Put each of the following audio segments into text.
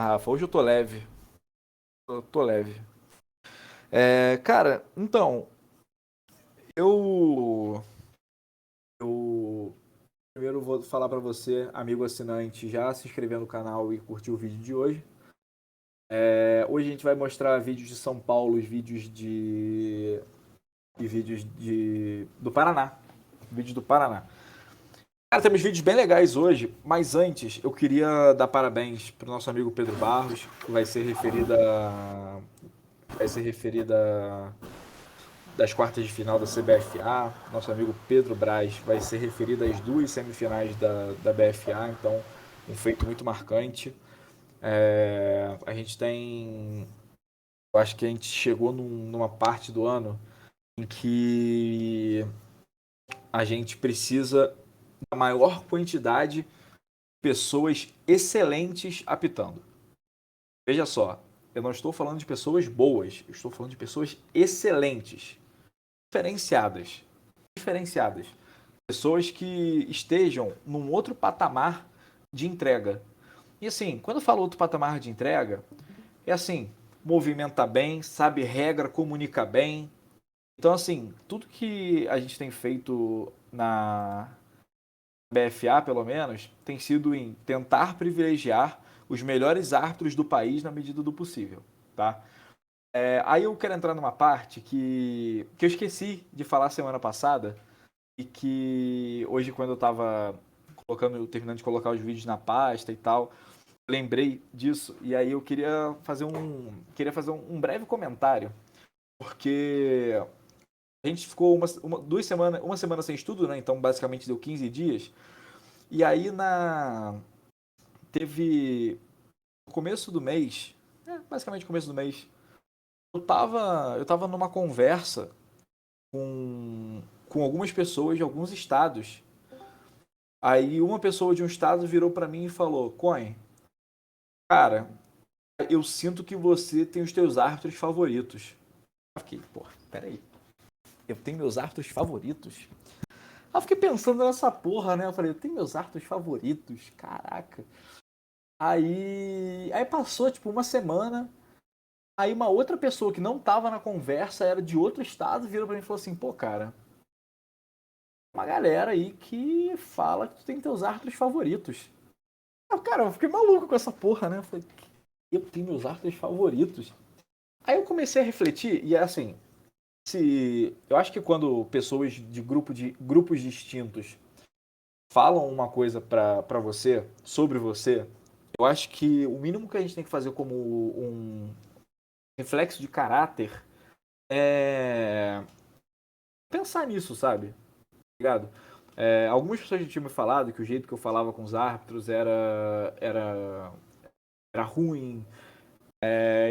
Rafa, hoje eu tô leve. Eu tô leve. Cara, então, eu. Eu. Primeiro vou falar pra você, amigo assinante, já se inscrever no canal e curtir o vídeo de hoje. Hoje a gente vai mostrar vídeos de São Paulo, os vídeos de. E vídeos do Paraná. Vídeos do Paraná. Cara, temos vídeos bem legais hoje, mas antes eu queria dar parabéns pro nosso amigo Pedro Barros, que vai ser referida das quartas de final da CBFA. Nosso amigo Pedro Braz vai ser referido às duas semifinais da BFA, então um feito muito marcante. A gente tem. Eu acho que a gente chegou numa parte do ano em que a gente precisa da maior quantidade de pessoas excelentes apitando. Veja só, eu não estou falando de pessoas boas, eu estou falando de pessoas excelentes, diferenciadas. Diferenciadas. Pessoas que estejam num outro patamar de entrega. E assim, quando eu falo outro patamar de entrega, é assim, movimenta bem, sabe regra, comunica bem. Então, assim, tudo que a gente tem feito na BFA, pelo menos, tem sido em tentar privilegiar os melhores árbitros do país na medida do possível, tá? Aí eu quero entrar numa parte que eu esqueci de falar semana passada, e que hoje, quando eu tava terminando de colocar os vídeos na pasta e tal, lembrei disso, e aí eu queria fazer um breve comentário, porque a gente ficou uma semana sem estudo, né? Então basicamente deu 15 dias. E aí teve no começo do mês, basicamente começo do mês, eu tava numa conversa com algumas pessoas de alguns estados. Aí uma pessoa de um estado virou pra mim e falou: Coin, cara, eu sinto que você tem os teus árbitros favoritos. Eu fiquei, pô, peraí, eu tenho meus árbitros favoritos? Aí eu fiquei pensando nessa porra, né? Eu falei, eu tenho meus árbitros favoritos, caraca. Aí passou, tipo, uma semana. Aí uma outra pessoa que não tava na conversa, era de outro estado, virou pra mim e falou assim: pô, cara, uma galera aí que fala que tu tem teus árbitros favoritos. Cara, eu fiquei maluco com essa porra, né? Eu falei, eu tenho meus arcos favoritos. Aí eu comecei a refletir, e é assim, se eu acho que quando pessoas de grupos distintos falam uma coisa pra você, sobre você, eu acho que o mínimo que a gente tem que fazer como um reflexo de caráter é pensar nisso, sabe? Ligado? Algumas pessoas já tinham me falado que o jeito que eu falava com os árbitros era ruim.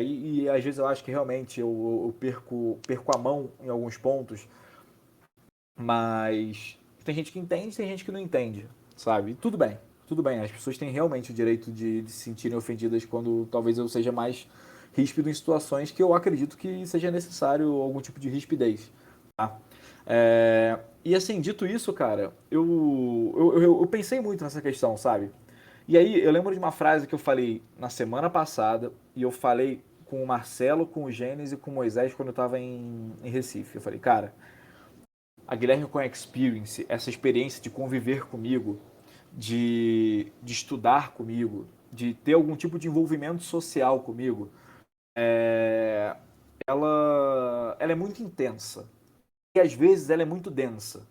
E às vezes eu acho que realmente eu perco a mão em alguns pontos, mas tem gente que entende, tem gente que não entende, sabe? E tudo bem, as pessoas têm realmente o direito de se sentirem ofendidas quando talvez eu seja mais ríspido em situações que eu acredito que seja necessário algum tipo de rispidez, tá? E assim, dito isso, cara, eu pensei muito nessa questão, sabe? E aí, eu lembro de uma frase que eu falei na semana passada, e eu falei com o Marcelo, com o Gênesis e com o Moisés quando eu tava em Recife. Eu falei, cara, a Guilherme com a Experience, essa experiência de conviver comigo, de estudar comigo, de ter algum tipo de envolvimento social comigo, é, ela é muito intensa. E às vezes ela é muito densa.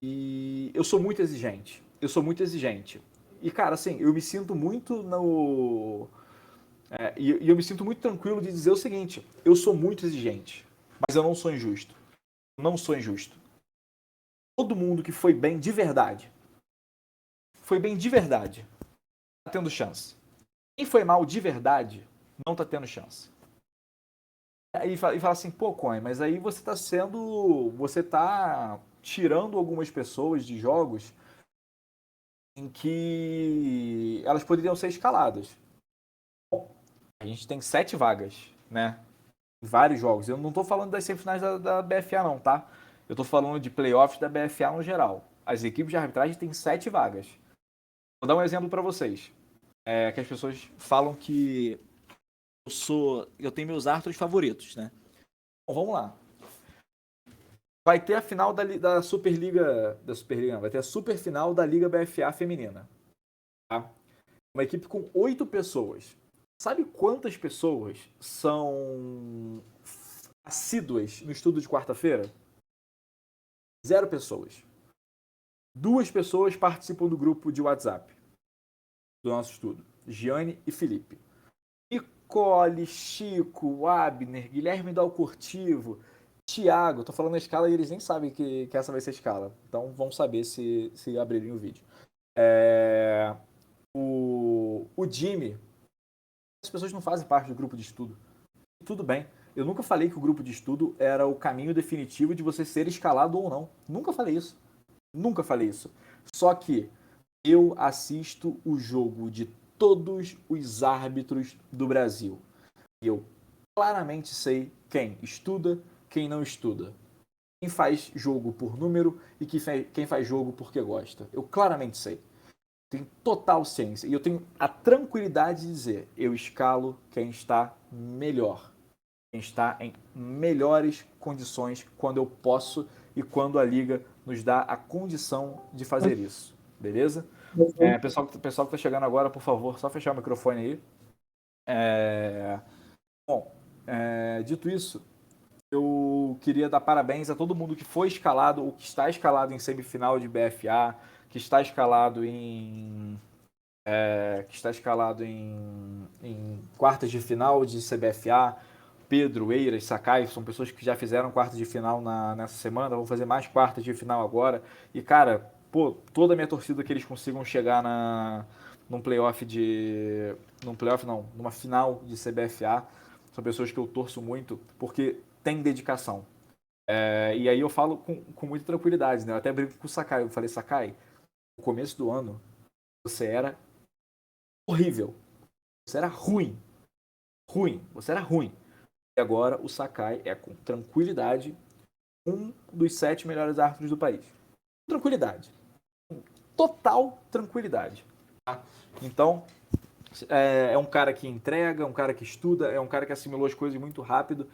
E eu sou muito exigente. Eu sou muito exigente. E, cara, assim, eu me sinto muito no. E eu me sinto muito tranquilo de dizer o seguinte: eu sou muito exigente, mas eu não sou injusto. Não sou injusto. Todo mundo que foi bem de verdade, tá tendo chance. Quem foi mal de verdade, não tá tendo chance. E fala assim, pô, Coin, mas aí você tá sendo. Você tá tirando algumas pessoas de jogos em que elas poderiam ser escaladas. A gente tem 7 vagas, né? Em vários jogos. Eu não tô falando das semifinais da BFA, não, tá? Eu tô falando de playoffs da BFA no geral. As equipes de arbitragem têm 7 vagas. Vou dar um exemplo para vocês. que as pessoas falam que eu tenho meus Arthurs favoritos, né? Bom, vamos lá. Vai ter a final da Superliga, não, vai ter a superfinal da Liga BFA feminina. Tá? Uma equipe com 8 pessoas. Sabe quantas pessoas são assíduas no estudo de quarta-feira? 0 pessoas. 2 pessoas participam do grupo de WhatsApp do nosso estudo. Giane e Felipe. Nicole, Chico, Abner, Guilherme Dalcortivo, Thiago. Tô falando a escala e eles nem sabem que essa vai ser a escala. Então vão saber se abrirem o vídeo. O Jimmy. As pessoas não fazem parte do grupo de estudo. Tudo bem. Eu nunca falei que o grupo de estudo era o caminho definitivo de você ser escalado ou não. Nunca falei isso. Nunca falei isso. Só que eu assisto o jogo de todos os árbitros do Brasil. E eu claramente sei quem estuda, quem não estuda. Quem faz jogo por número e quem faz jogo porque gosta. Eu claramente sei. Tenho total ciência. E eu tenho a tranquilidade de dizer, eu escalo quem está melhor. Quem está em melhores condições quando eu posso e quando a liga nos dá a condição de fazer isso. Beleza? Pessoal que está chegando agora, por favor, só fechar o microfone aí. Bom, dito isso, eu queria dar parabéns a todo mundo que foi escalado ou que está escalado em semifinal de BFA, que está escalado em quartas de final de CBFA. Pedro, Eiras, Sakai, são pessoas que já fizeram quartas de final nessa semana, vão fazer mais quartas de final agora. E, cara, toda a minha torcida que eles consigam chegar num playoff numa final de CBFA. São pessoas que eu torço muito, porque tem dedicação. E aí eu falo com muita tranquilidade, né? Eu até brinco com o Sakai. Eu falei, Sakai, no começo do ano, você era horrível. Você era ruim. Você era ruim. E agora o Sakai é, com tranquilidade, um dos 7 melhores árbitros do país. Tranquilidade. Total tranquilidade. Tá? Então, é um cara que entrega, um cara que estuda, é um cara que assimilou as coisas muito rápido.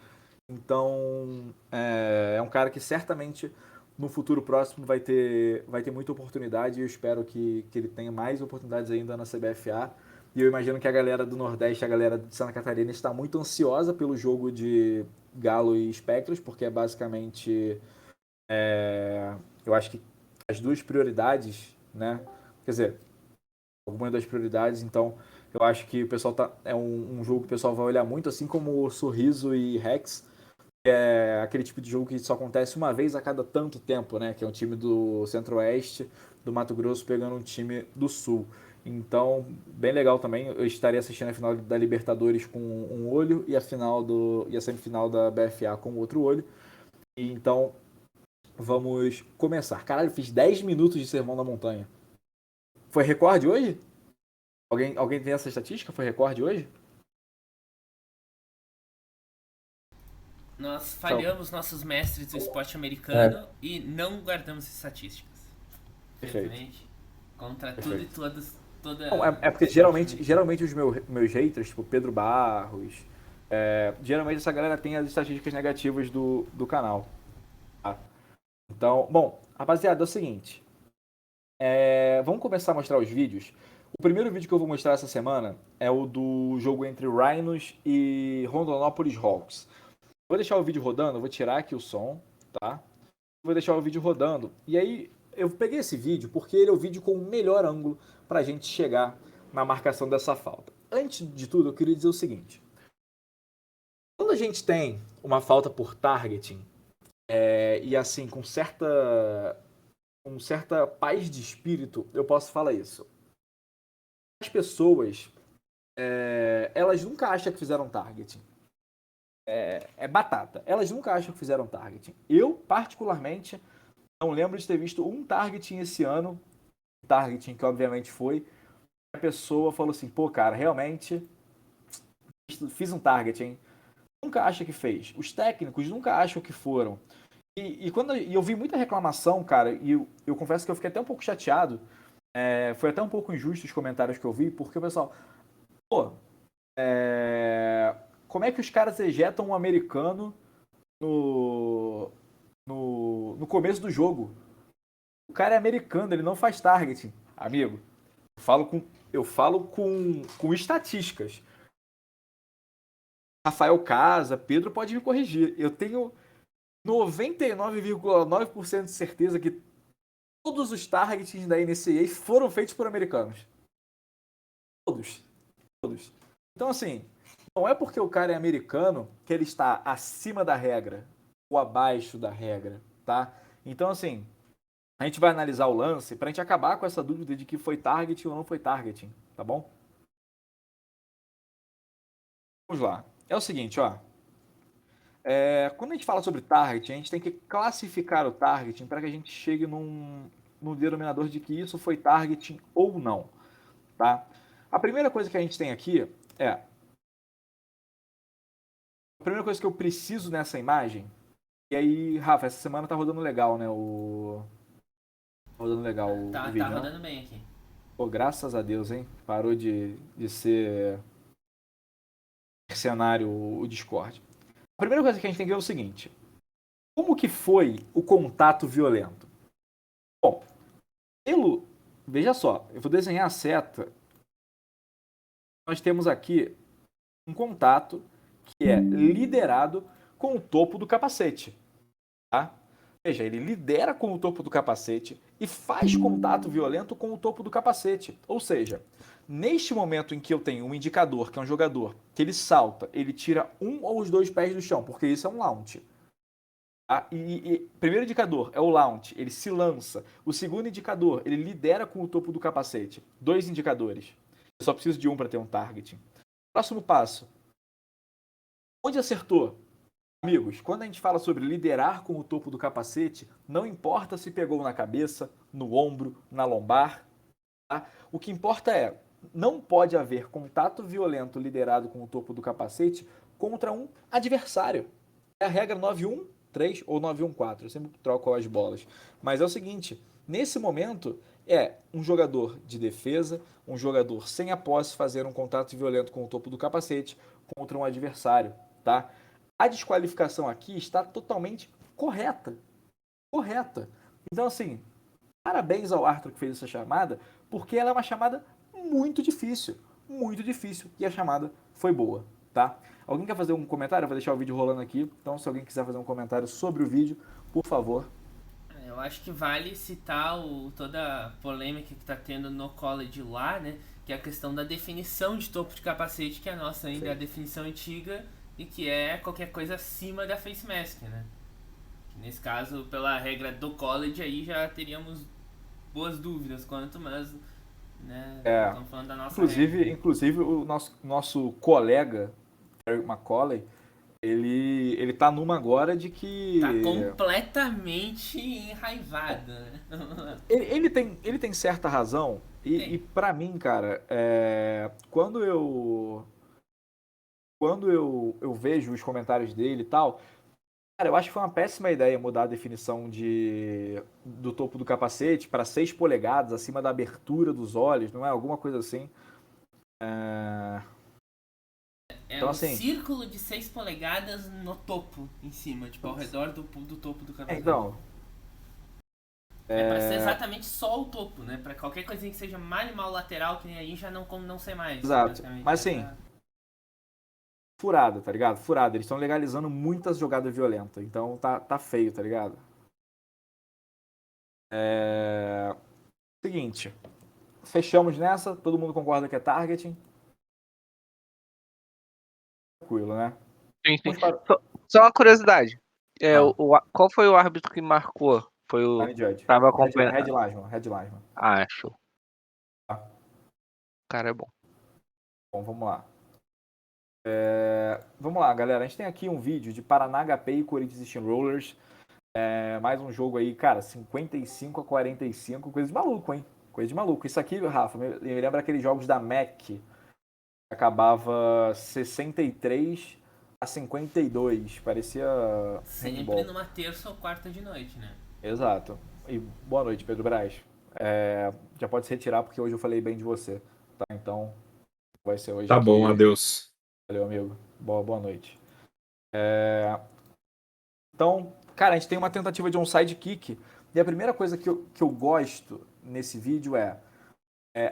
Então, é um cara que certamente no futuro próximo vai ter muita oportunidade e eu espero que ele tenha mais oportunidades ainda na CBFA. E eu imagino que a galera do Nordeste, a galera de Santa Catarina está muito ansiosa pelo jogo de Galo e Spectros, porque é basicamente, eu acho que as duas prioridades, né? Quer dizer, algumas das prioridades, então eu acho que o pessoal é um jogo que o pessoal vai olhar muito, assim como o Sorriso e Rex, é aquele tipo de jogo que só acontece uma vez a cada tanto tempo, né? Que é um time do Centro-Oeste do Mato Grosso pegando um time do Sul. Então, bem legal também. Eu estarei assistindo a final da Libertadores com um olho e a semifinal da BFA com o outro olho. E então, vamos começar. Caralho, fiz 10 minutos de Sermão da Montanha. Foi recorde hoje? Alguém tem essa estatística? Foi recorde hoje? Nós falhamos nossos mestres do esporte americano e não guardamos estatísticas. Perfeito. Contra tudo e todos. Não, é porque geralmente os meus haters, tipo Pedro Barros, geralmente essa galera tem as estatísticas negativas do canal. Tá? Então, bom, rapaziada, é o seguinte. Vamos começar a mostrar os vídeos. O primeiro vídeo que eu vou mostrar essa semana é o do jogo entre Rhinos e Rondonópolis Hawks. Vou deixar o vídeo rodando, vou tirar aqui o som, tá? Vou deixar o vídeo rodando. E aí, eu peguei esse vídeo porque ele é o vídeo com o melhor ângulo pra gente chegar na marcação dessa falta. Antes de tudo, eu queria dizer o seguinte. Quando a gente tem uma falta por targeting, e assim, com certa paz de espírito, eu posso falar isso. As pessoas, elas nunca acham que fizeram targeting. É batata. Elas nunca acham que fizeram targeting. Eu, particularmente, não lembro de ter visto um targeting esse ano. Targeting que obviamente foi. A pessoa falou assim, pô, cara, realmente fiz um targeting. Nunca acha que fez. Os técnicos nunca acham que foram. E eu vi muita reclamação, cara, e eu confesso que eu fiquei até um pouco chateado. Foi até um pouco injusto os comentários que eu vi, porque o pessoal, Pô, como é que os caras ejetam um americano no começo do jogo? O cara é americano, ele não faz targeting, amigo. Eu falo com estatísticas. Rafael Casa, Pedro pode me corrigir. Eu tenho 99,9% de certeza que todos os targets da NCAA foram feitos por americanos. Todos. Todos. Então, assim, não é porque o cara é americano que ele está acima da regra ou abaixo da regra, tá? Então, assim, a gente vai analisar o lance pra gente acabar com essa dúvida de que foi targeting ou não foi targeting, tá bom? Vamos lá. É o seguinte, ó. Quando a gente fala sobre targeting, a gente tem que classificar o targeting para que a gente chegue num denominador de que isso foi targeting ou não, tá? A primeira coisa que a gente tem aqui é... A primeira coisa que eu preciso nessa imagem... E aí, Rafa, essa semana tá rodando legal, né? Tá rodando legal o Tá vídeo, né? rodando bem aqui. Pô, graças a Deus, hein? Parou de ser cenário o Discord. A primeira coisa que a gente tem que ver é o seguinte. Como que foi o contato violento? Bom, veja só, eu vou desenhar a seta. Nós temos aqui um contato que é liderado com o topo do capacete. Tá? Veja, ele lidera com o topo do capacete e faz contato violento com o topo do capacete. Ou seja, neste momento em que eu tenho um indicador, que é um jogador, que ele salta, ele tira um ou os dois pés do chão, porque isso é um launch. Primeiro indicador é o launch, ele se lança. O segundo indicador, ele lidera com o topo do capacete. 2 indicadores. Eu só preciso de um para ter um target. Próximo passo. Onde acertou? Amigos, quando a gente fala sobre liderar com o topo do capacete, não importa se pegou na cabeça, no ombro, na lombar. Tá? O que importa é, não pode haver contato violento liderado com o topo do capacete contra um adversário. É a regra 913 ou 914, eu sempre troco as bolas. Mas é o seguinte, nesse momento é um jogador de defesa, um jogador sem a posse fazer um contato violento com o topo do capacete contra um adversário, tá? A desqualificação aqui está totalmente correta. Correta. Então, assim, parabéns ao Arthur que fez essa chamada, porque ela é uma chamada muito difícil, e a chamada foi boa, tá? Alguém quer fazer um comentário? Eu vou deixar o vídeo rolando aqui, então se alguém quiser fazer um comentário sobre o vídeo, por favor. Eu acho que vale citar toda a polêmica que tá tendo no college lá, né? Que é a questão da definição de topo de capacete, que a nossa ainda é a definição antiga e que é qualquer coisa acima da face mask, né? Nesse caso, pela regra do college, aí já teríamos boas dúvidas quanto, mas né, É, estamos falando da nossa inclusive, regra. inclusive o nosso colega, Eric McCauley, ele tá numa agora de Tá que completamente enraivado, né? ele tem certa razão e Tem. para mim, cara, quando eu vejo os comentários dele e tal, cara, eu acho que foi uma péssima ideia mudar a definição do topo do capacete para 6 polegadas acima da abertura dos olhos, não é? Alguma coisa assim. É, É Então, um assim. círculo de 6 polegadas no topo, em cima, tipo, ao redor do topo do capacete. Então. É pra ser exatamente só o topo, né? Pra qualquer coisinha que seja mal lateral, que nem aí, já não, como não ser mais. Exato. Basicamente, Mas assim, essa... furada, tá ligado? Furada. Eles estão legalizando muitas jogadas violentas. Então tá feio, tá ligado? Seguinte. Fechamos nessa. Todo mundo concorda que é targeting. Tranquilo, né? Sim, sim. Vamos para Só uma curiosidade. Ah, Qual foi o árbitro que marcou? Foi o. Line Judge. Tava Red acompanhando. Linesman. Red Linesman. Ah, show. Tá? O cara é bom. Bom, vamos lá. Vamos lá, galera. A gente tem aqui um vídeo de Paraná HP e Corinthians Steamrollers. Mais um jogo aí, cara, 55-45. Coisa de maluco, hein? Coisa de maluco. Isso aqui, Rafa, me lembra aqueles jogos da MEC. Acabava 63-52. Parecia Sempre handball. numa terça ou quarta de noite, né? Exato. E boa noite, Pedro Braz. Já pode se retirar porque hoje eu falei bem de você. Tá? Então, Vai ser hoje Tá aqui. bom, adeus. Valeu, amigo. Boa noite. Então, cara, a gente tem uma tentativa de onside kick. E a primeira coisa que eu gosto nesse vídeo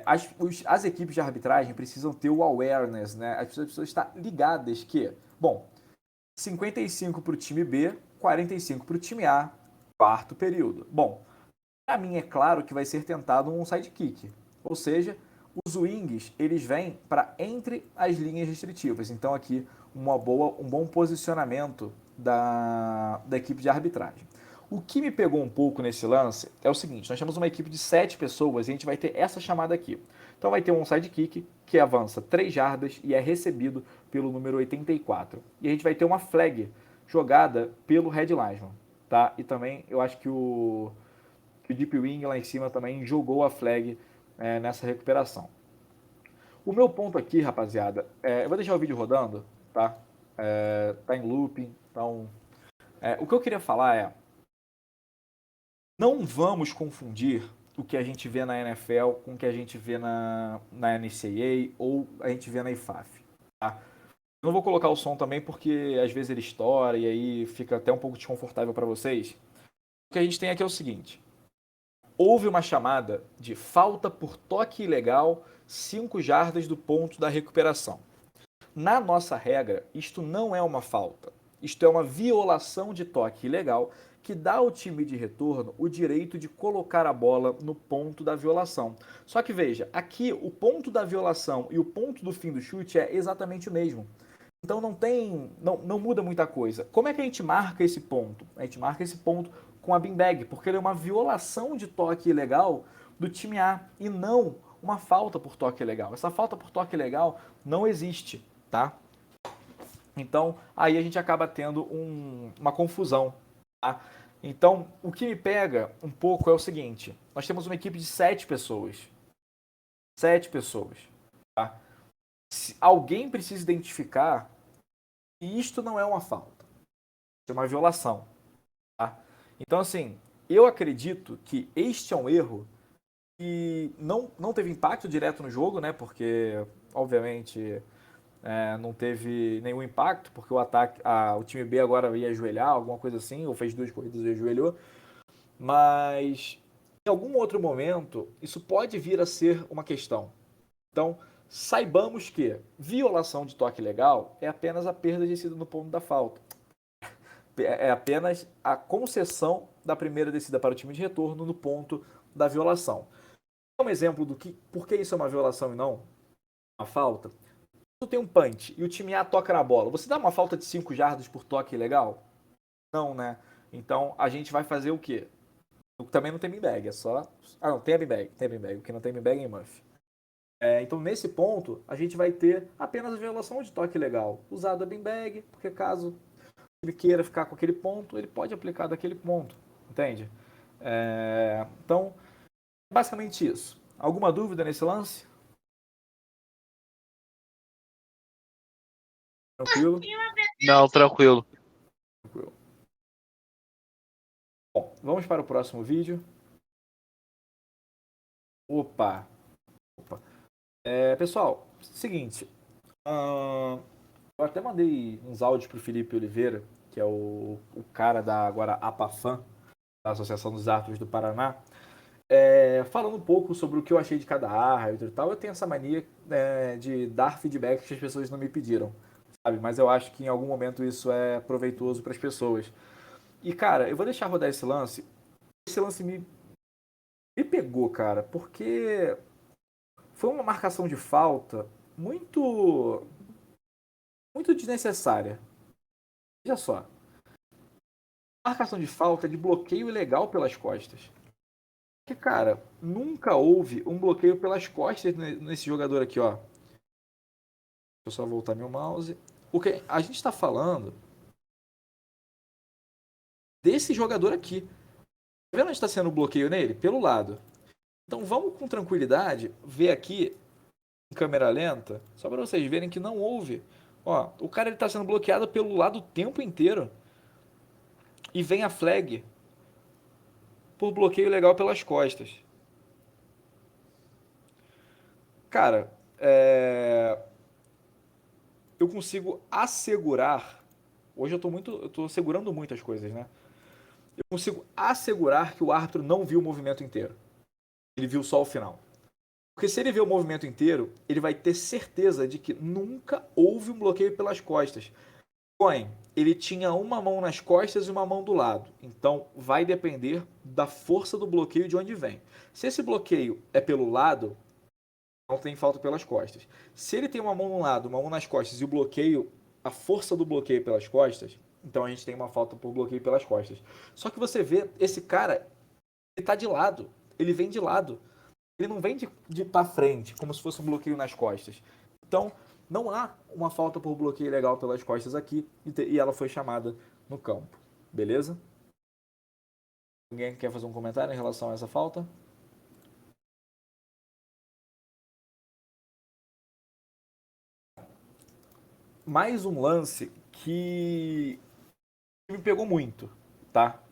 as equipes de arbitragem precisam ter o awareness, né? As pessoas estão ligadas que, bom, 55 para o time B, 45 para o time A, quarto período. Bom, para mim é claro que vai ser tentado um onside kick. Ou seja, os wings, eles vêm para entre as linhas restritivas. Então aqui um bom posicionamento da equipe de arbitragem. O que me pegou um pouco nesse lance é o seguinte, nós temos uma equipe de 7 pessoas e a gente vai ter essa chamada aqui. Então vai ter um onside kick que avança 3 jardas e é recebido pelo número 84. E a gente vai ter uma flag jogada pelo Red Linesman, tá? E também eu acho que o Deep Wing lá em cima também jogou a flag nessa recuperação. O meu ponto aqui, rapaziada, eu vou deixar o vídeo rodando, tá? Tá em looping, então... o que eu queria falar não vamos confundir o que a gente vê na NFL com o que a gente vê na NCAA ou a gente vê na IFAF, tá? Eu não vou colocar o som também porque às vezes ele estoura e aí fica até um pouco desconfortável para vocês. O que a gente tem aqui é o seguinte. Houve uma chamada de falta por toque ilegal 5 jardas do ponto da recuperação. Na nossa regra, isto não é uma falta. Isto é uma violação de toque ilegal que dá ao time de retorno o direito de colocar a bola no ponto da violação. Só que veja, aqui o ponto da violação e o ponto do fim do chute é exatamente o mesmo. Então não muda muita coisa. Como é que a gente marca esse ponto? A gente marca esse ponto com a beanbag, porque ele é uma violação de toque ilegal do time A e não uma falta por toque ilegal. Essa falta por toque ilegal não existe, tá? Então, aí a gente acaba tendo uma confusão, tá? Então, o que me pega um pouco é o seguinte, nós temos uma equipe de 7 pessoas. 7 pessoas, tá? Se alguém precisa identificar que isto não é uma falta, é uma violação, tá? Então, assim, eu acredito que este é um erro que não teve impacto direto no jogo, né? Porque, obviamente, não teve nenhum impacto, porque o time B agora ia ajoelhar, alguma coisa assim, ou fez 2 corridas e ajoelhou. Mas, em algum outro momento, isso pode vir a ser uma questão. Então, saibamos que violação de toque legal é apenas a perda de descida no ponto da falta. É apenas a concessão da primeira descida para o time de retorno no ponto da violação. Um exemplo do que, por que isso é uma violação e não uma falta. Tu tem um punch e o time A toca na bola. Você dá uma falta de 5 jardas por toque legal? Não, né? Então a gente vai fazer o quê? Também não tem beanbag, é só... não, tem a beanbag. O que não tem beanbag é em Muff. Então nesse ponto a gente vai ter apenas a violação de toque legal. Usado a beanbag, porque caso ele queira ficar com aquele ponto, ele pode aplicar daquele ponto, entende? Então, basicamente isso. Alguma dúvida nesse lance? Tranquilo? Não, tranquilo. Tranquilo. Bom, vamos para o próximo vídeo. Opa. Pessoal, seguinte. Eu até mandei uns áudios para o Felipe Oliveira, que é o cara da agora APAFAM, da Associação dos Árbitros do Paraná, falando um pouco sobre o que eu achei de cada árbitro e tal. Eu tenho essa mania de dar feedback que as pessoas não me pediram, sabe? Mas eu acho que em algum momento isso é proveitoso para as pessoas. E, cara, eu vou deixar rodar esse lance. Esse lance me pegou, cara, porque foi uma marcação de falta muito desnecessária. Veja só. Marcação de falta de bloqueio ilegal pelas costas. Porque, cara, nunca houve um bloqueio pelas costas nesse jogador aqui, ó. Deixa eu só voltar meu mouse. O que a gente está falando desse jogador aqui. Tá vendo onde está sendo o bloqueio nele? Pelo lado. Então vamos com tranquilidade ver aqui em câmera lenta, só para vocês verem que não houve. Ó, o cara está sendo bloqueado pelo lado o tempo inteiro. E vem a flag por bloqueio legal pelas costas. Cara, eu consigo assegurar. Hoje eu tô segurando muito as coisas, né? Eu consigo assegurar que o árbitro não viu o movimento inteiro. Ele viu só o final. Porque se ele vê o movimento inteiro, ele vai ter certeza de que nunca houve um bloqueio pelas costas. Porém, ele tinha uma mão nas costas e uma mão do lado. Então, vai depender da força do bloqueio de onde vem. Se esse bloqueio é pelo lado, não tem falta pelas costas. Se ele tem uma mão no lado, uma mão nas costas e o bloqueio, a força do bloqueio pelas costas, então a gente tem uma falta por bloqueio pelas costas. Só que você vê, esse cara, ele tá de lado. Ele vem de lado. Ele não vem de para frente, como se fosse um bloqueio nas costas. Então, não há uma falta por bloqueio legal pelas costas aqui e ela foi chamada no campo. Beleza? Alguém quer fazer um comentário em relação a essa falta? Mais um lance que me pegou muito, tá?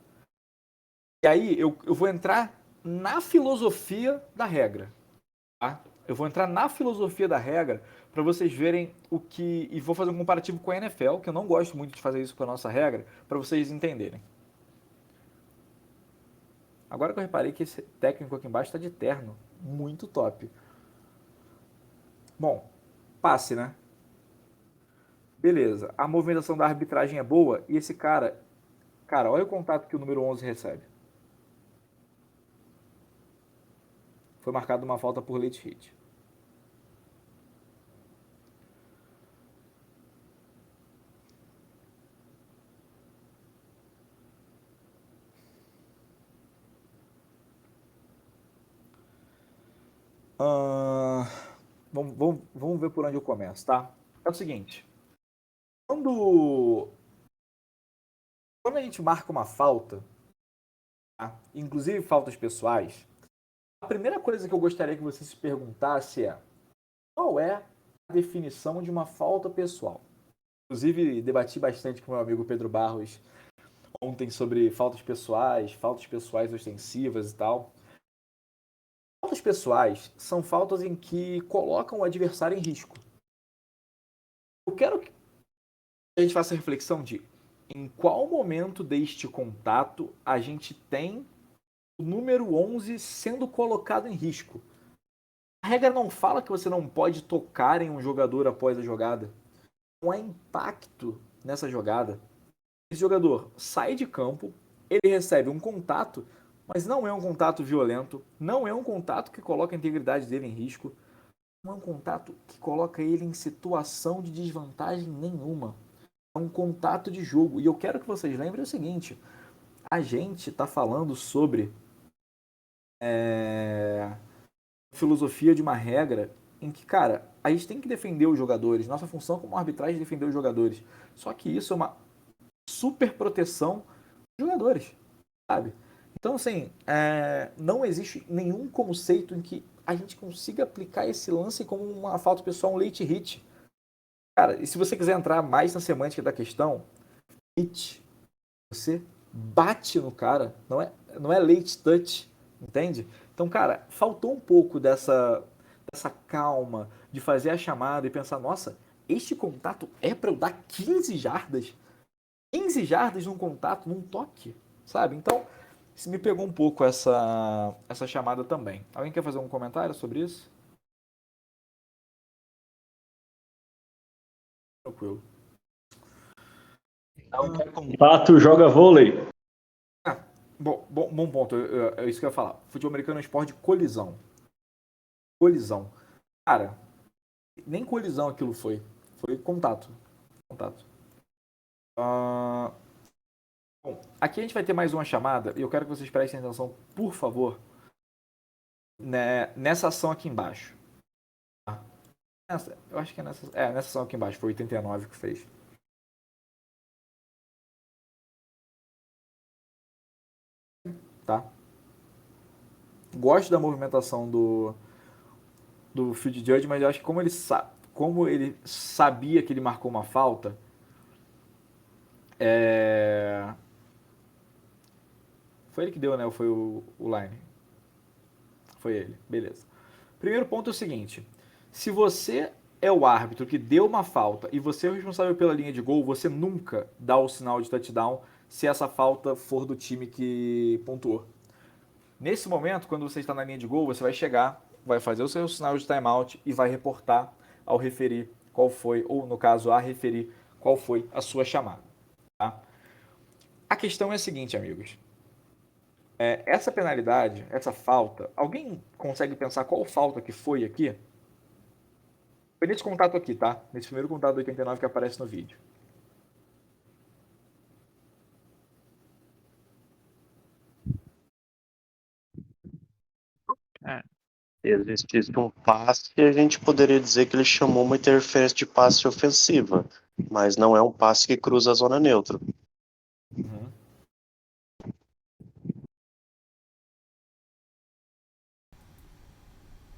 E aí eu vou entrar na filosofia da regra, tá? Eu vou entrar na filosofia da regra para vocês verem o que. E vou fazer um comparativo com a NFL, que eu não gosto muito de fazer isso com a nossa regra, para vocês entenderem. Agora que eu reparei que esse técnico aqui embaixo está de terno. Muito top. Bom, passe, né? Beleza. A movimentação da arbitragem é boa e esse cara. Cara, olha o contato que o número 11 recebe. Foi marcado uma falta por late hit. Ah, vamos ver por onde eu começo, tá? É o seguinte. Quando, quando a gente marca uma falta, tá? Inclusive faltas pessoais, a primeira coisa que eu gostaria que você se perguntasse é: qual é a definição de uma falta pessoal? Inclusive, debati bastante com meu amigo Pedro Barros ontem sobre faltas pessoais ostensivas e tal. Faltas pessoais são faltas em que colocam o adversário em risco. Eu quero que a gente faça a reflexão de em qual momento deste contato a gente tem o número 11 sendo colocado em risco. A regra não fala que você não pode tocar em um jogador após a jogada. Não há impacto nessa jogada. Esse jogador sai de campo, ele recebe um contato, mas não é um contato violento, não é um contato que coloca a integridade dele em risco, não é um contato que coloca ele em situação de desvantagem nenhuma. É um contato de jogo. E eu quero que vocês lembrem o seguinte: a gente está falando sobre filosofia de uma regra em que, cara, a gente tem que defender os jogadores. Nossa função como arbitragem é defender os jogadores. Só que isso é uma super proteção dos jogadores, sabe? Então, assim, não existe nenhum conceito em que a gente consiga aplicar esse lance como uma falta pessoal, um late hit. Cara, e se você quiser entrar mais na semântica da questão, hit, você bate no cara, não é late touch, entende? Então, cara, faltou um pouco dessa calma de fazer a chamada e pensar, nossa, este contato é para eu dar 15 jardas? 15 jardas num contato, num toque, sabe? Então, isso me pegou um pouco essa chamada também. Alguém quer fazer um comentário sobre isso? Tranquilo. Não quer Pato joga vôlei. Bom ponto. É isso que eu ia falar. Futebol americano é um esporte de colisão. Colisão. Cara, nem colisão aquilo foi. Foi contato. Contato. Bom, aqui a gente vai ter mais uma chamada e eu quero que vocês prestem atenção, por favor, né, nessa ação aqui embaixo. Tá? Eu acho que nessa ação aqui embaixo, foi 89 que fez. Tá? Gosto da movimentação do field judge, mas eu acho que como ele sabia que ele marcou uma falta, foi ele que deu, né? Ou foi o line? Foi ele, beleza. Primeiro ponto é o seguinte: Se você é o árbitro que deu uma falta e você é o responsável pela linha de gol, você nunca dá o sinal de touchdown se essa falta for do time que pontuou. Nesse momento, quando você está na linha de gol, você vai chegar, vai fazer o seu sinal de timeout e vai reportar ao referir qual foi, ou no caso, a referir qual foi a sua chamada. Tá? A questão é a seguinte, amigos. Essa penalidade, essa falta, alguém consegue pensar qual falta que foi aqui? Foi nesse contato aqui, tá? Nesse primeiro contato do 89 que aparece no vídeo. É. Se existisse um passe, a gente poderia dizer que ele chamou uma interferência de passe ofensiva, mas não é um passe que cruza a zona neutra. Uhum.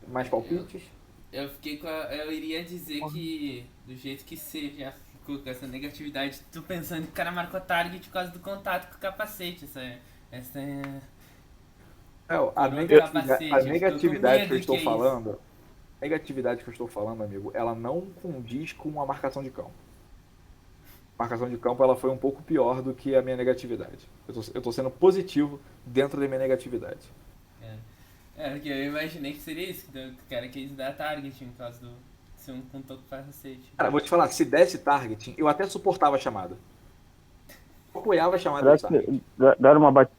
Mais palpites? Eu iria dizer que, do jeito que você já ficou com essa negatividade, tô pensando que o cara marcou target por causa do contato com o capacete. Essa é. A Por outro negatividade, capacete, eu tô com negatividade que eu medo que estou é isso. falando, negatividade que eu estou falando, amigo, ela não condiz com a marcação de campo. A marcação de campo ela foi um pouco pior do que a minha negatividade. Eu tô sendo positivo dentro da minha negatividade. Porque eu imaginei que seria isso, que o cara quis dar target no caso do. Ser um contou com capacete. Cara, vou te falar, se desse targeting, eu até suportava a chamada. Eu apoiava a chamada Será de target. que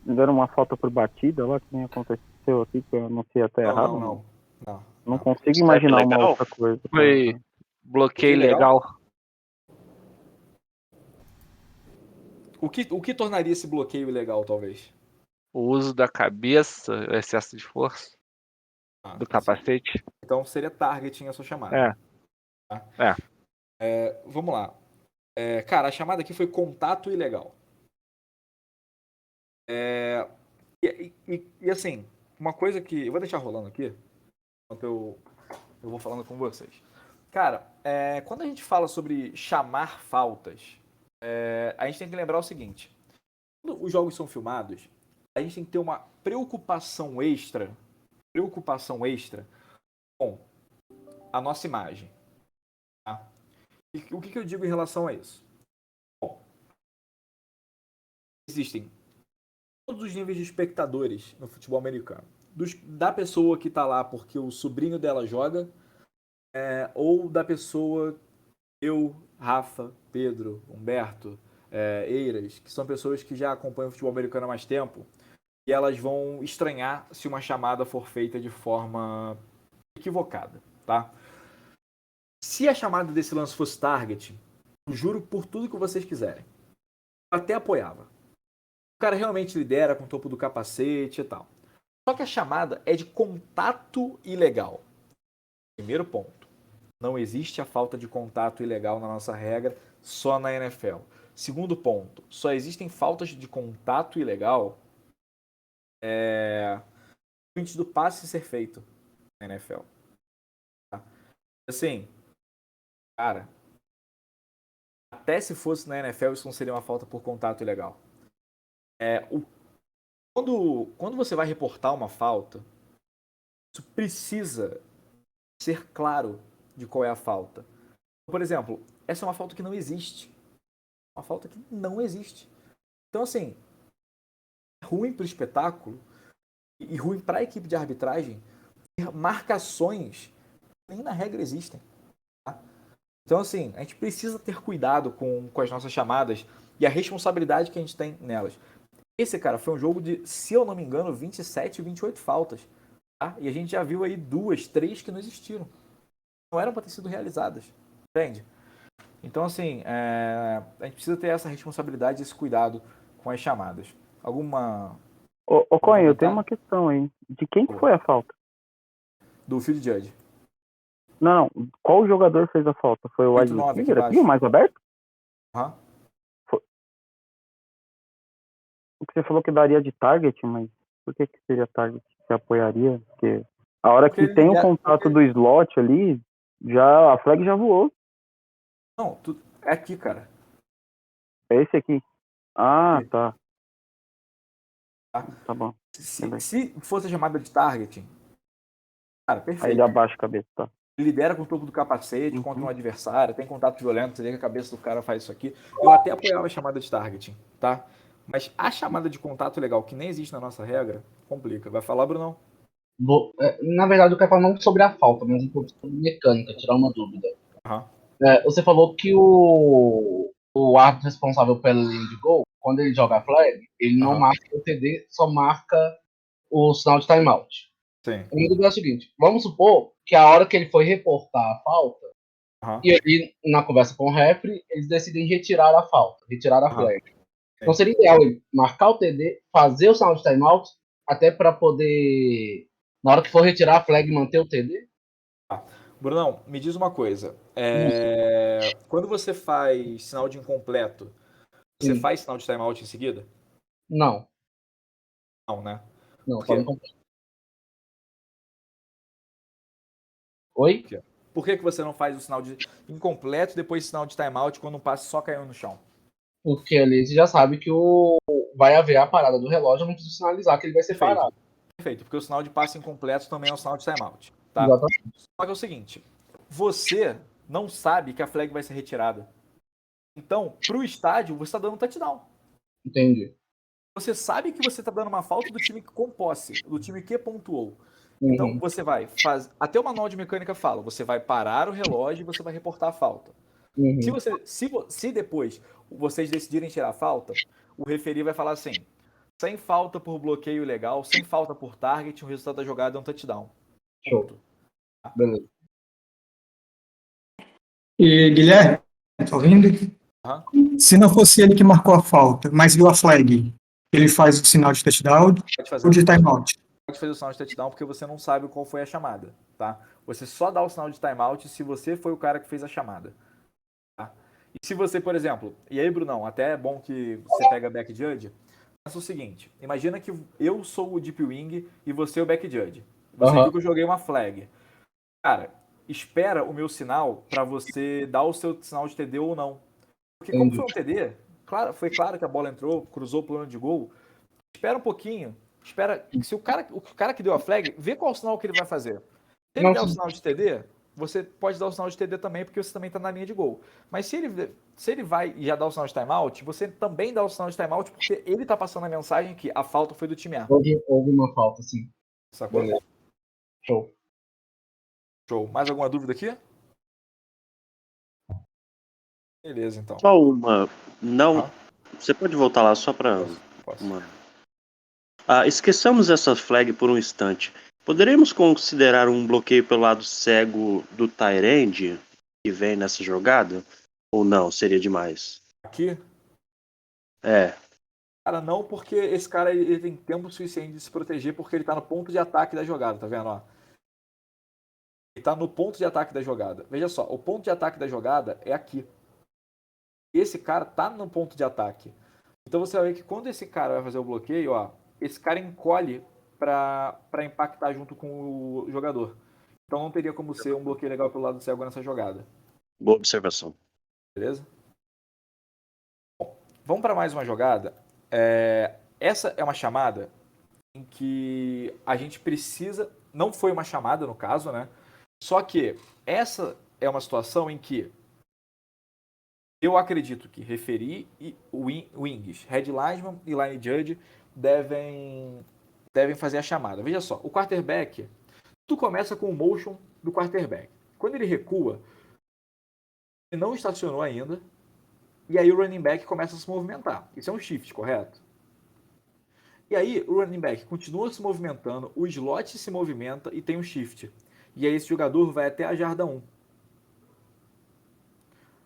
deram uma falta por batida lá, que nem aconteceu aqui, que eu não sei até errado? Não consigo imaginar uma legal? outra coisa. Foi bloqueio legal? legal. O que tornaria esse bloqueio ilegal, talvez? O uso da cabeça, o excesso de força do capacete. Então seria targeting a sua chamada. Vamos lá. Cara, a chamada aqui foi contato ilegal. E assim, uma coisa que... Eu vou deixar rolando aqui, enquanto eu vou falando com vocês. Cara, quando a gente fala sobre chamar faltas, a gente tem que lembrar o seguinte. Quando os jogos são filmados, a gente tem que ter uma preocupação extra com a nossa imagem. Tá? E o que eu digo em relação a isso? Bom, existem todos os níveis de espectadores no futebol americano. Da pessoa que está lá porque o sobrinho dela joga, ou da pessoa, eu, Rafa, Pedro, Humberto, Eiras, que são pessoas que já acompanham o futebol americano há mais tempo, e elas vão estranhar se uma chamada for feita de forma equivocada, tá? Se a chamada desse lance fosse target, eu juro por tudo que vocês quiserem, eu até apoiava. O cara realmente lidera com o topo do capacete e tal. Só que a chamada é de contato ilegal. Primeiro ponto. Não existe a falta de contato ilegal na nossa regra, só na NFL. Segundo ponto. Só existem faltas de contato ilegal antes do passe ser feito na NFL. Tá? Assim, cara, até se fosse na NFL, isso não seria uma falta por contato ilegal. Quando você vai reportar uma falta, isso precisa ser claro de qual é a falta. Por exemplo, essa é uma falta que não existe. Uma falta que não existe. Então, assim, é ruim para o espetáculo e ruim para a equipe de arbitragem ter marcações que nem na regra existem. Tá? Então, assim, a gente precisa ter cuidado com as nossas chamadas e a responsabilidade que a gente tem nelas. Esse, cara, foi um jogo de, se eu não me engano, 27, 28 faltas. Tá? E a gente já viu aí 2, 3 que não existiram. Não eram para ter sido realizadas. Entende? Então, assim, a gente precisa ter essa responsabilidade, esse cuidado com as chamadas. Alguma... Ô Coen, eu tenho uma questão aí. De quem que foi a falta? Do Field Judge. Não, qual jogador fez a falta? Foi o wide 8-9 aqui receiver aqui, o embaixo. mais aberto? Aham. O que você falou que daria de target, mas por que seria target? Você apoiaria? Porque a hora que tem o contato do slot ali, já a flag já voou. Não, é aqui, cara. É esse aqui. Ah, tá. Tá bom. Se fosse chamada de targeting, cara, perfeito. Aí ele abaixa a cabeça, tá? lidera com o topo do capacete contra um adversário, tem contato violento, você vê que a cabeça do cara faz isso aqui. Eu até apoiava a chamada de targeting, tá? Mas a chamada de contato legal, que nem existe na nossa regra, complica. Vai falar, Brunão? Na verdade, eu quero falar não sobre a falta, mas um pouco sobre mecânica, tirar uma dúvida. Uhum. Você falou que o árbitro responsável pela linha de gol, quando ele joga a flag, ele não marca o TD, só marca o sinal de timeout. Sim. A minha dúvida é a seguinte: vamos supor que a hora que ele foi reportar a falta, e ali na conversa com o referee, eles decidem retirar a falta, retirar a flag. Então seria ideal ele marcar o TD, fazer o sinal de timeout, até para poder, na hora que for retirar a flag, manter o TD? Brunão, me diz uma coisa. Quando você faz sinal de incompleto, você faz sinal de timeout em seguida? Não. Não, né? Não, Por quê? só incompleto. Oi? Por que você não faz o sinal de incompleto e depois o sinal de timeout quando um passe só caiu no chão? Porque ali você já sabe que vai haver a parada do relógio, eu não preciso sinalizar que ele vai ser parado. Perfeito, porque o sinal de passe incompleto também é um sinal de timeout. Tá? Exatamente. Só que é o seguinte, você não sabe que a flag vai ser retirada. Então, pro estádio, você está dando um touchdown. Entendi. Você sabe que você está dando uma falta do time com posse, do time que pontuou. Então, você vai fazer. Até o manual de mecânica fala: você vai parar o relógio e você vai reportar a falta. Se depois vocês decidirem tirar a falta, o referee vai falar assim: sem falta por bloqueio ilegal, sem falta por target, o resultado da jogada é um touchdown. Show. Beleza. E Guilherme, tá ouvindo? Se não fosse ele que marcou a falta, mas viu a flag, ele faz o sinal de touchdown ou de timeout? Pode fazer o sinal de touchdown porque você não sabe qual foi a chamada, tá? Você só dá o sinal de timeout se você foi o cara que fez a chamada. Tá? E se você, por exemplo, e aí, Brunão, até é bom que você pega back judge, pensa o seguinte, imagina que eu sou o deep wing e você é o back judge. Você viu que eu joguei uma flag. Cara, espera o meu sinal para você dar o seu sinal de TD ou não. Porque como foi um TD, foi claro que a bola entrou, cruzou o plano de gol, espera um pouquinho, espera, se o cara que deu a flag, vê qual sinal que ele vai fazer. Se ele der o sinal de TD, você pode dar o sinal de TD também, porque você também está na linha de gol. Mas se ele vai e já dá o sinal de timeout, você também dá o sinal de timeout, porque ele está passando a mensagem que a falta foi do time A. Houve uma falta, sim. Sacou? Beleza. Show. Mais alguma dúvida aqui? Beleza, então. Só uma. Não. Você pode voltar lá só para. Posso. Esqueçamos essa flag por um instante. Poderemos considerar um bloqueio pelo lado cego do tight end que vem nessa jogada? Ou não? Seria demais? Aqui? Cara, não, porque esse cara ele tem tempo suficiente de se proteger porque ele tá no ponto de ataque da jogada, tá vendo? Ó? Ele tá no ponto de ataque da jogada. Veja só, o ponto de ataque da jogada é aqui. Esse cara tá no ponto de ataque. Então você vai ver que quando esse cara vai fazer o bloqueio, ó, esse cara encolhe para impactar junto com o jogador. Então não teria como ser um bloqueio legal pelo lado cego nessa jogada. Boa observação. Beleza? Bom, vamos para mais uma jogada. Essa é uma chamada em que a gente precisa... Não foi uma chamada no caso, né? Só que essa é uma situação em que eu acredito que referee e wings, head lineman e line judge devem fazer a chamada. Veja só, o quarterback, tudo começa com o motion do quarterback. Quando ele recua, ele não estacionou ainda, e aí o running back começa a se movimentar. Isso é um shift, correto? E aí o running back continua se movimentando, o slot se movimenta e tem um shift. E aí esse jogador vai até a jarda 1.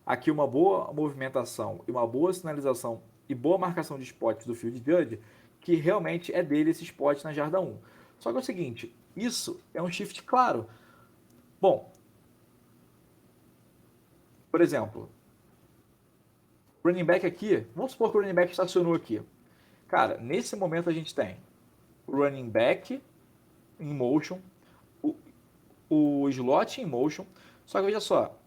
Aqui uma boa movimentação e uma boa sinalização e boa marcação de spots do field judge, que realmente é dele esse spot na jarda 1. Só que é o seguinte, isso é um shift claro. Bom, por exemplo, o running back aqui, vamos supor que o running back estacionou aqui. Cara, nesse momento a gente tem o running back em motion, o slot em motion, só que veja só,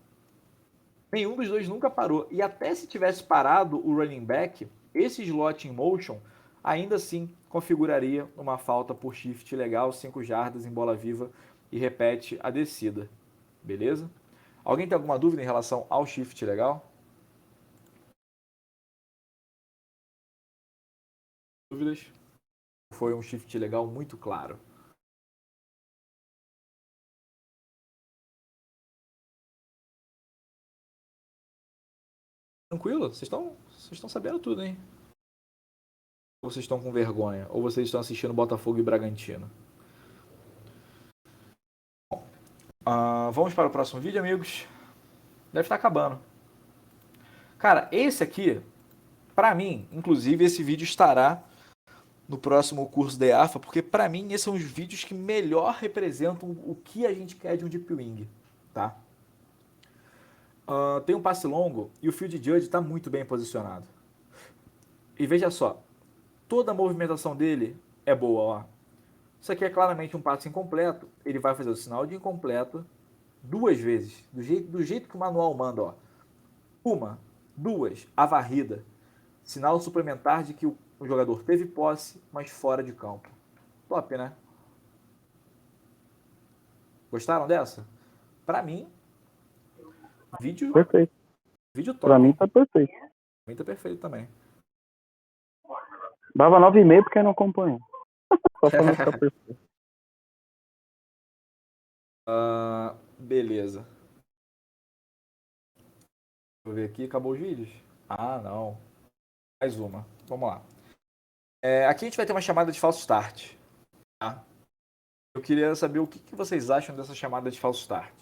nenhum dos dois nunca parou. E até se tivesse parado o running back, esse slot in motion ainda assim configuraria uma falta por shift legal, 5 jardas em bola viva e repete a descida. Beleza? Alguém tem alguma dúvida em relação ao shift legal? Dúvidas? Foi um shift legal muito claro. Tranquilo? Vocês estão sabendo tudo, hein? Ou vocês estão com vergonha? Ou vocês estão assistindo Botafogo e Bragantino? Bom, vamos para o próximo vídeo, amigos. Deve estar acabando. Cara, esse aqui, pra mim, inclusive, esse vídeo estará no próximo curso da EAFA, porque pra mim esses são os vídeos que melhor representam o que a gente quer de um Deep Wing, tá? Tem um passe longo e o Field Judge está muito bem posicionado. E veja só, toda a movimentação dele é boa, ó. Isso aqui é claramente um passe incompleto, ele vai fazer o sinal de incompleto 2 vezes, do jeito que o manual manda, ó. 1, 2, a varrida. Sinal suplementar de que o jogador teve posse, mas fora de campo. Top, né? Gostaram dessa? Pra mim, vídeo... Perfeito. Vídeo top. Pra mim tá perfeito. Pra mim tá perfeito também. Dava 9,5 porque não acompanha. Só pra não ficar perfeito. Beleza. Deixa eu ver aqui, acabou os vídeos? Ah, não. Mais uma. Vamos lá. Aqui a gente vai ter uma chamada de falso start. Tá? Eu queria saber o que vocês acham dessa chamada de falso start.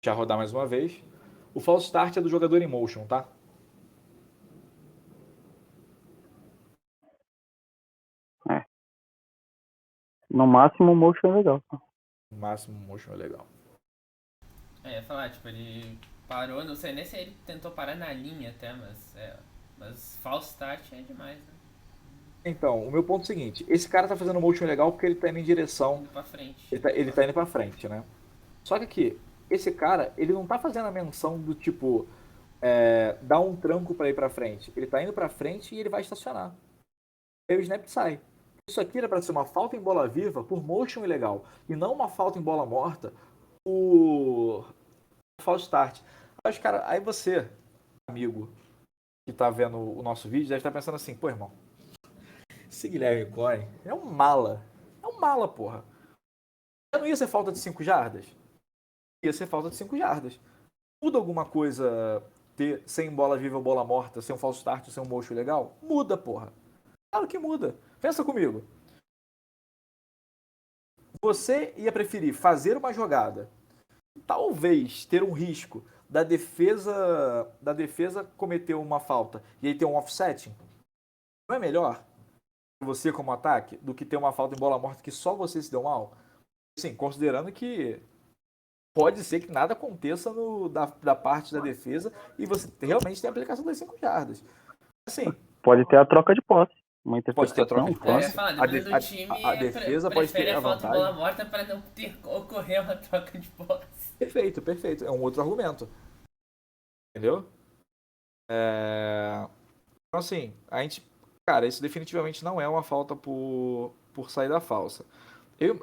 Deixa eu rodar mais uma vez. O false start é do jogador em motion, tá? No máximo, o motion é legal. No máximo, o motion é legal. Ia falar, tipo, ele parou, não sei nem se ele tentou parar na linha até, mas false start é demais, né? Então, o meu ponto é o seguinte, esse cara tá fazendo motion legal porque ele tá indo em direção... Indo pra frente. Ele tá indo pra frente, né? Só que aqui, esse cara, ele não tá fazendo a menção do tipo, dar um tranco pra ir pra frente. Ele tá indo pra frente e ele vai estacionar. Aí o snap sai. Isso aqui era pra ser uma falta em bola viva por motion ilegal. E não uma falta em bola morta por false start. Aí você, amigo, que tá vendo o nosso vídeo, deve estar pensando assim, pô, irmão, esse Guilherme Cohen é um mala. É um mala, porra. Já não ia ser falta de 5 jardas? Ia ser falta de 5 jardas. Muda alguma coisa ter sem bola viva ou bola morta, sem um false start, sem um motion legal? Muda, porra. Claro que muda. Pensa comigo. Você ia preferir fazer uma jogada, talvez ter um risco da defesa cometer uma falta e aí ter um offsetting? Não é melhor você como ataque do que ter uma falta em bola morta que só você se deu mal? Sim, considerando que pode ser que nada aconteça da parte da defesa e você realmente tem a aplicação das 5 jardas. Assim, pode ter a troca de posse. Uma pode ter a troca de posse. A defesa pode ter a falta vantagem. de bola morta para não ocorrer uma troca de posse. Perfeito, perfeito. É um outro argumento. Entendeu? Então, assim, cara, isso definitivamente não é uma falta por saída falsa. Eu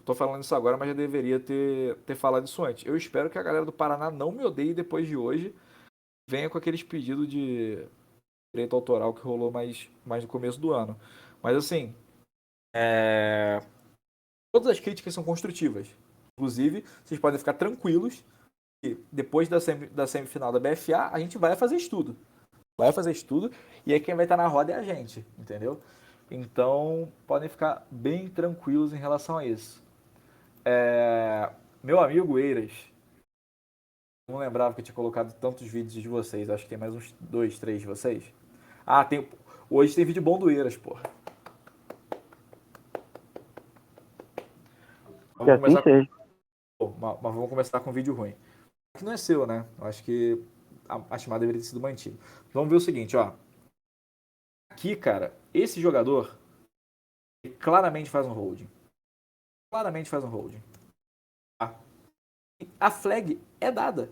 tô falando isso agora, mas já deveria ter falado isso antes. Eu espero que a galera do Paraná não me odeie depois de hoje. Venha com aqueles pedidos de direito autoral que rolou mais no começo do ano. Mas assim, todas as críticas são construtivas. Inclusive, vocês podem ficar tranquilos que depois da semifinal da BFA, a gente vai fazer estudo. E aí quem vai estar na roda é a gente, entendeu? Então, podem ficar bem tranquilos em relação a isso. Meu amigo Eiras, não lembrava que eu tinha colocado tantos vídeos de vocês. Acho que tem mais uns 2, 3 de vocês. Hoje tem vídeo bom do Eiras, porra. Mas vamos começar com um vídeo ruim. Que não é seu, né? Eu acho que a chamada deveria ter sido mantida. Vamos ver o seguinte, ó. Aqui, cara, esse jogador ele claramente faz um holding. Tá? A flag é dada.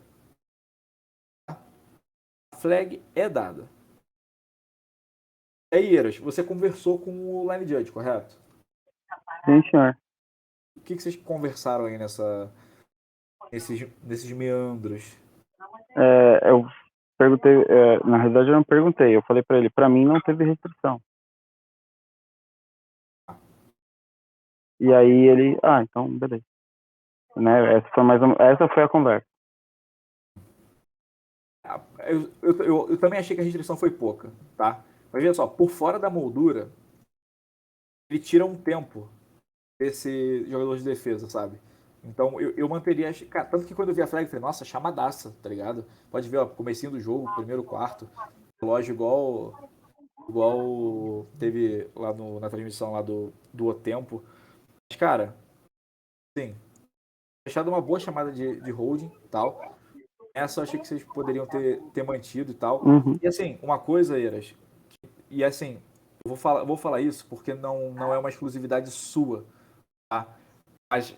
E aí, Eiras, você conversou com o Line Judge, correto? Sim, senhor. O que vocês conversaram aí nesses meandros? Eu perguntei, na realidade eu não perguntei, eu falei pra ele, pra mim não teve restrição. E aí ele, então beleza. Né, essa foi a conversa. Eu também achei que a restrição foi pouca, tá? Mas veja só, por fora da moldura, ele tira um tempo desse jogador de defesa, sabe? Então eu manteria. Cara, tanto que quando eu vi a flag, eu falei, nossa, chamadaça, tá ligado? Pode ver, ó, comecinho do jogo, primeiro quarto, relógio igual teve lá na transmissão lá do O Tempo. Mas, cara, sim, fechado uma boa chamada de holding e tal. Essa eu achei que vocês poderiam ter mantido e tal. Uhum. E assim, uma coisa, Eiras, e assim, eu vou falar isso porque não é uma exclusividade sua, tá? Mas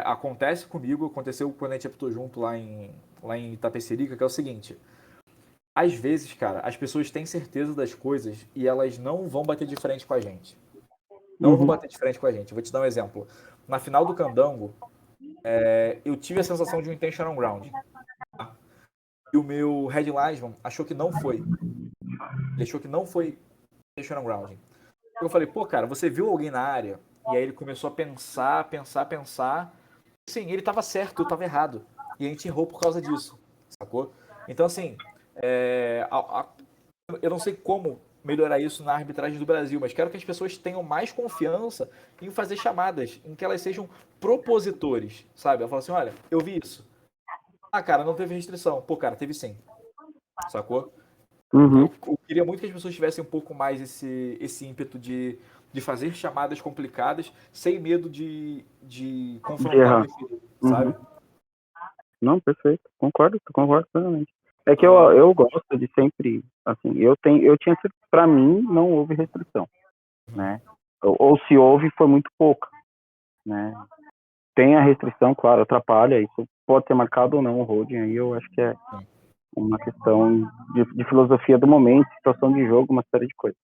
acontece comigo, aconteceu quando a gente apitou junto lá em Itapecerica, que é o seguinte. Às vezes, cara, as pessoas têm certeza das coisas e elas não vão bater de frente com a gente. Não vão bater de frente com a gente. Eu vou te dar um exemplo. Na final do Candango, eu tive a sensação de um intentional ground. Tá? E o meu Red Linesman achou que não foi. Ele achou que não foi intentional ground. Eu falei, pô, cara, você viu alguém na área? E aí ele começou a pensar. Sim, ele tava certo, eu tava errado. E a gente errou por causa disso, sacou? Então, assim, eu não sei como melhorar isso na arbitragem do Brasil, mas quero que as pessoas tenham mais confiança em fazer chamadas, em que elas sejam propositores, sabe? Ela fala assim, olha, eu vi isso. Cara, não teve restrição. Pô, cara, teve sim. Sacou? Uhum. Eu queria muito que as pessoas tivessem um pouco mais esse ímpeto de fazer chamadas complicadas sem medo de confrontar o referido, sabe? Não, perfeito. Concordo plenamente. É que eu gosto de sempre, assim, eu tinha, pra mim, não houve restrição, né? Ou se houve, foi muito pouca, né? Tem a restrição, claro, atrapalha, isso pode ser marcado ou não o holding, aí eu acho que é uma questão de filosofia do momento, situação de jogo, uma série de coisas.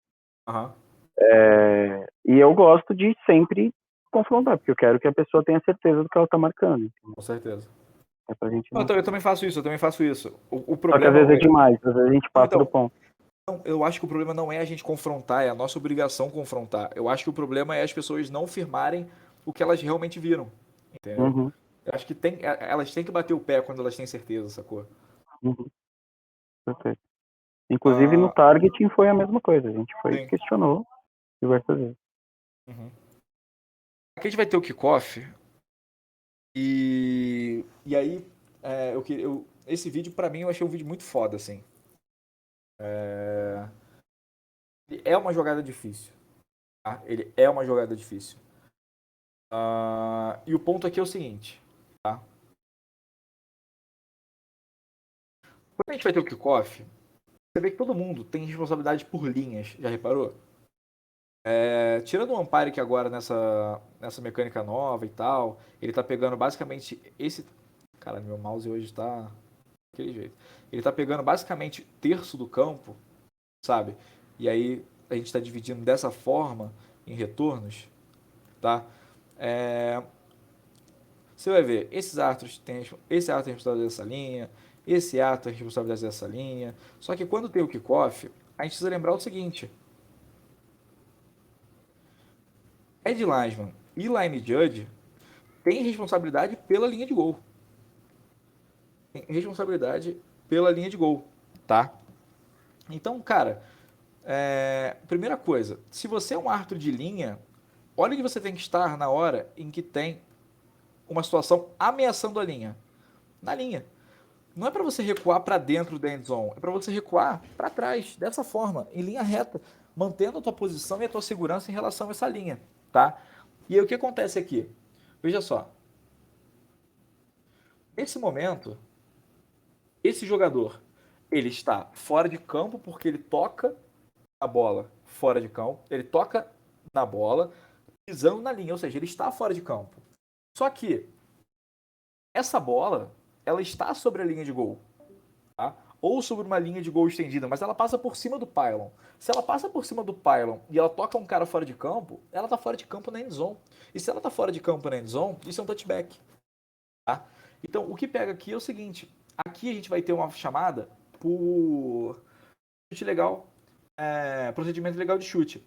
E eu gosto de sempre confrontar, porque eu quero que a pessoa tenha certeza do que ela tá marcando. Com certeza. É pra gente eu também faço isso. O problema Só que às vezes é demais, às vezes a gente passa do ponto. Não, eu acho que o problema não é a gente confrontar, é a nossa obrigação confrontar. Eu acho que o problema é as pessoas não firmarem o que elas realmente viram. Entendeu? Eu acho que elas têm que bater o pé quando elas têm certeza, sacou? Perfeito. Inclusive no targeting foi a mesma coisa, a gente questionou diversas vezes. Aqui a gente vai ter o kickoff e aí esse vídeo pra mim eu achei um vídeo muito foda, assim. É uma jogada difícil. Tá? Ele é uma jogada difícil. E o ponto aqui é o seguinte, tá? Quando a gente vai ter o kickoff, você vê que todo mundo tem responsabilidade por linhas, já reparou? Tirando o Umpire que agora nessa mecânica nova e tal, ele tá pegando basicamente esse... Cara, meu mouse hoje tá daquele jeito. Ele tá pegando basicamente terço do campo, sabe? E aí a gente tá dividindo dessa forma em retornos, tá? Você vai ver, esse ato tem responsabilidade dessa linha, esse ato tem responsabilidade dessa linha. Só que quando tem o kickoff, a gente precisa lembrar o seguinte: Red Linesman e Line Judge têm responsabilidade pela linha de gol. Tá? Então, cara, primeira coisa, se você é um árbitro de linha, olha onde você tem que estar na hora em que tem uma situação ameaçando a linha. Na linha. Não é para você recuar para dentro da end zone, é para você recuar para trás, dessa forma, em linha reta, mantendo a tua posição e a tua segurança em relação a essa linha, tá? E aí o que acontece aqui? Veja só. Nesse momento, esse jogador, ele está fora de campo porque ele toca a bola fora de campo, ele toca na bola, pisando na linha, ou seja, ele está fora de campo. Só que essa bola, ela está sobre a linha de gol. Tá? ou sobre uma linha de gol estendida, mas ela passa por cima do pylon. Se ela passa por cima do pylon e ela toca um cara fora de campo, ela tá fora de campo na endzone. E se ela tá fora de campo na endzone, isso é um touchback. Tá? Então, o que pega aqui é o seguinte, aqui a gente vai ter uma chamada por chute legal, procedimento legal de chute.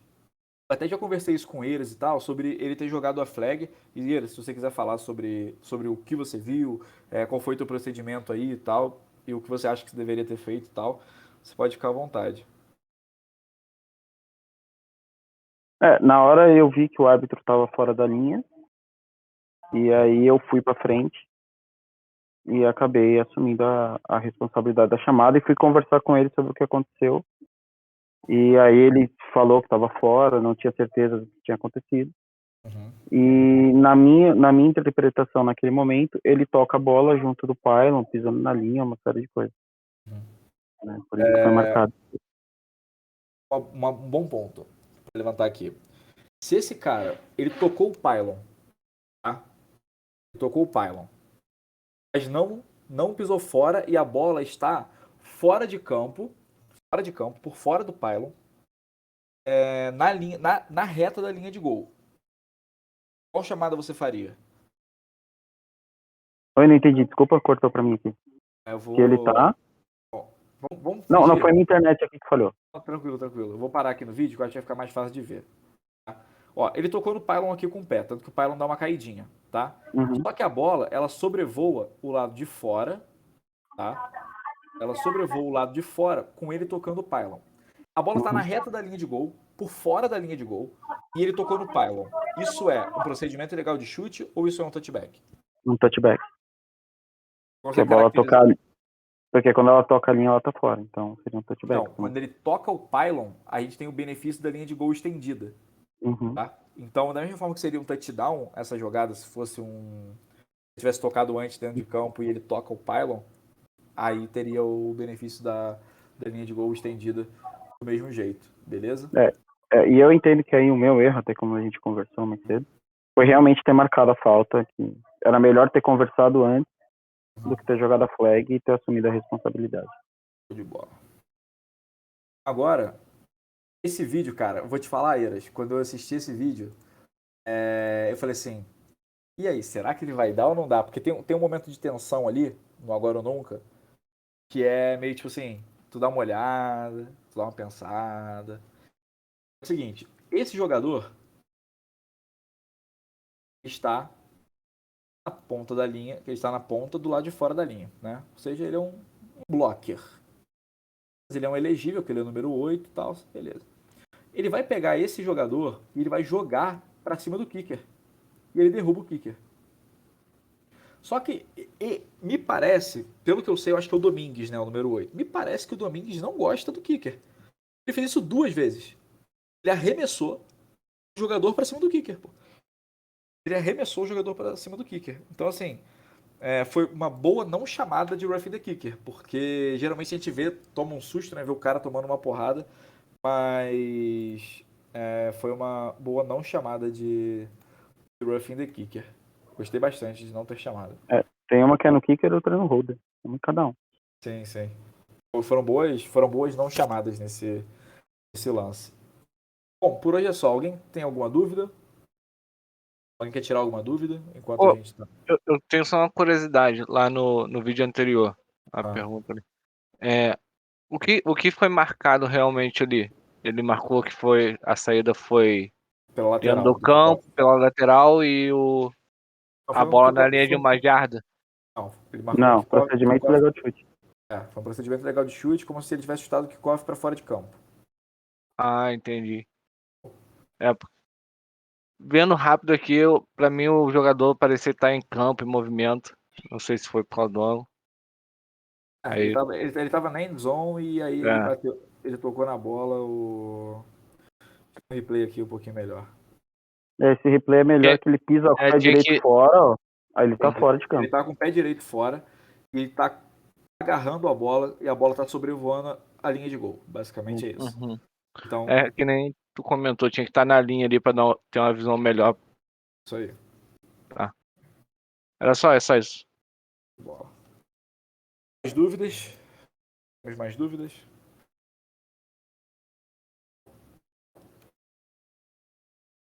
Eu até já conversei isso com eles e tal, sobre ele ter jogado a flag. E eles, se você quiser falar sobre o que você viu, qual foi o teu procedimento aí e tal, e o que você acha que você deveria ter feito e tal, você pode ficar à vontade. Na hora eu vi que o árbitro estava fora da linha, e aí eu fui para frente e acabei assumindo a responsabilidade da chamada e fui conversar com ele sobre o que aconteceu. E aí ele falou que estava fora, não tinha certeza do que tinha acontecido. Uhum. E na minha interpretação naquele momento, ele toca a bola junto do pylon, pisando na linha, uma série de coisas. Né? Por isso que foi marcado. Um bom ponto para levantar aqui. Se esse cara, ele tocou o pylon, tá? Ele tocou o pylon, mas não pisou fora e a bola está fora de campo, por fora do pylon, na reta da linha de gol. Qual chamada você faria? Eu não entendi, desculpa, cortou pra mim aqui. Que ele tá... Vamos não foi minha internet aqui que falhou. Tranquilo. Eu vou parar aqui no vídeo que eu acho que vai ficar mais fácil de ver. Tá? Ó, ele tocou no pylon aqui com o pé, tanto que o pylon dá uma caidinha, tá? Uhum. Só que a bola, ela sobrevoa o lado de fora, tá? Ela sobrevoa o lado de fora com ele tocando o pylon. A bola tá na reta da linha de gol, por fora da linha de gol, e ele tocou no pylon. Isso é um procedimento legal de chute ou isso é um touchback? Um touchback. Porque a bola tocar ali. Porque quando ela toca a linha, ela tá fora. Então seria um touchback. Então, quando ele toca o pylon, a gente tem o benefício da linha de gol estendida. Uhum. Tá? Então, da mesma forma que seria um touchdown, essa jogada, se fosse se tivesse tocado antes dentro de campo e ele toca o pylon, aí teria o benefício da linha de gol estendida do mesmo jeito, beleza? E eu entendo que aí o meu erro, até como a gente conversou mais cedo, foi realmente ter marcado a falta, que era melhor ter conversado antes do que ter jogado a flag e ter assumido a responsabilidade. De bola. Agora, esse vídeo, cara, eu vou te falar, Eras, quando eu assisti esse vídeo, eu falei assim, e aí, será que ele vai dar ou não dá? Porque tem um momento de tensão ali, no Agora ou Nunca, que é meio tipo assim, tu dá uma olhada, tu dá uma pensada. É o seguinte, esse jogador está na ponta da linha, ele está na ponta do lado de fora da linha, né? Ou seja, ele é um blocker. Ele é um elegível, porque ele é o número 8 e tal, beleza. Ele vai pegar esse jogador e ele vai jogar pra cima do kicker. E ele derruba o kicker. Só que me parece, pelo que eu sei, eu acho que é o Domingues, né, o número 8. Me parece que o Domingues não gosta do kicker. Ele fez isso 2 vezes. Ele arremessou o jogador pra cima do kicker, pô. Ele arremessou o jogador pra cima do kicker. Então, assim, foi uma boa não chamada de roughing the kicker, porque geralmente a gente toma um susto, né, vê o cara tomando uma porrada, mas foi uma boa não chamada de roughing the kicker. Gostei bastante de não ter chamado. Tem uma que é no kicker e outra no holder. Um cada um. Sim. Foram boas não chamadas nesse lance. Bom, por hoje é só. Alguém tem alguma dúvida? Alguém quer tirar alguma dúvida enquanto a gente tá... Eu tenho só uma curiosidade lá no vídeo anterior. Pergunta ali. O que foi marcado realmente ali? Ele marcou que a saída foi pela lateral, dentro do campo, pela lateral e a bola na linha de uma jarda? Não, procedimento legal de chute. Foi um procedimento legal de chute, como se ele tivesse chutado o kickoff para fora de campo. Ah, entendi. Vendo rápido aqui, pra mim o jogador parecia estar em campo, em movimento. Não sei se foi por causa do ângulo. Ele tava na end zone e aí ele bateu, ele tocou na bola. O replay aqui um pouquinho melhor. Esse replay é melhor que ele pisa com o pé direito fora, ó. Aí ele tá fora de campo. Ele tá com o pé direito fora e ele tá agarrando a bola e a bola tá sobrevoando a linha de gol. Basicamente é isso. Uhum. Então, que nem tu comentou, tinha que estar na linha ali pra ter uma visão melhor. Isso aí. Tá. Era só isso. Bola. As dúvidas? Temos mais dúvidas?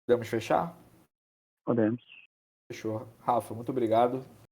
Podemos fechar? Podemos. Fechou. Rafa, muito obrigado.